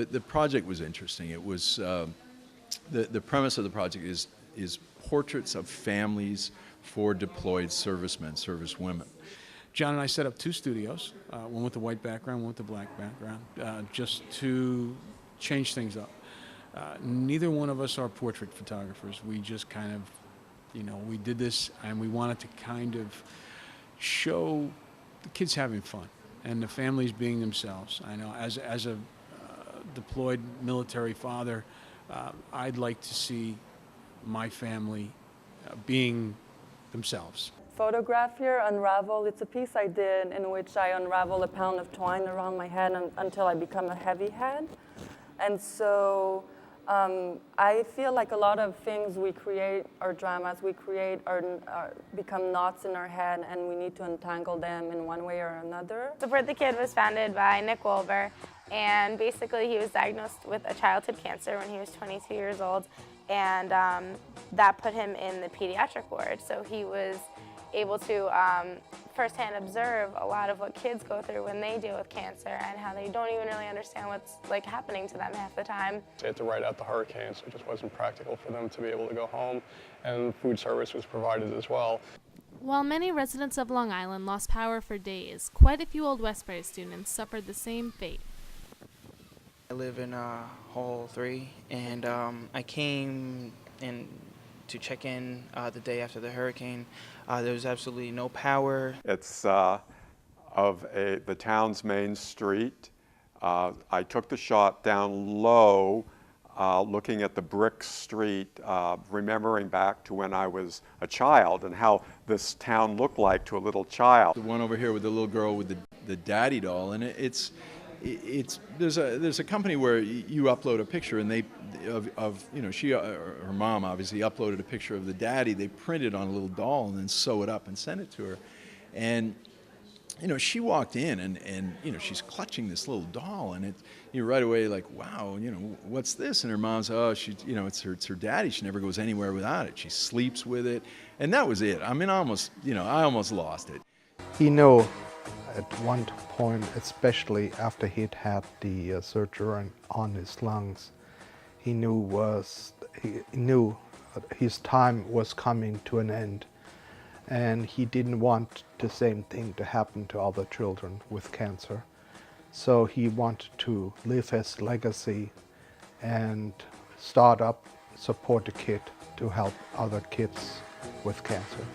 The project was interesting. It was the premise of the project is portraits of families for deployed servicemen, servicewomen. John and I set up 2 studios, one with the white background, one with the black background, just to change things up. Neither one of us are portrait photographers. We just kind of, we did this and we wanted to kind of show the kids having fun and the families being themselves. I know as a deployed military father, I'd like to see my family being themselves. Photograph here, Unravel. It's a piece I did in which I unravel a pound of twine around my head until I become a heavy head. And so I feel like a lot of things we create, or dramas we create, become knots in our head, and we need to untangle them in one way or another. Support the Kid was founded by Nick Wolver, and basically he was diagnosed with a childhood cancer when he was 22 years old, and that put him in the pediatric ward. So he was able to firsthand observe a lot of what kids go through when they deal with cancer and how they don't even really understand what's happening to them half the time. They had to ride out the hurricane, so it just wasn't practical for them to be able to go home, and food service was provided as well. While many residents of Long Island lost power for days, quite a few Old Westbury students suffered the same fate. I live in Hall 3, and I came in to check in the day after the hurricane. There was absolutely no power. It's the town's main street. I took the shot down low, looking at the brick street, remembering back to when I was a child and how this town looked like to a little child. The one over here with the little girl with the daddy doll, and there's a company where you upload a picture, and her mom obviously uploaded a picture of the daddy. They print it on a little doll and then sew it up and send it to her. And she walked in and she's clutching this little doll, and right away like, wow, what's this? And her mom's, it's her daddy. She never goes anywhere without it. She sleeps with it, and that was it. I mean, I almost lost it. He knew at one point, especially after he'd had the surgery on his lungs, he knew his time was coming to an end, and he didn't want the same thing to happen to other children with cancer. So he wanted to live his legacy and start up Support the Kid to help other kids with cancer.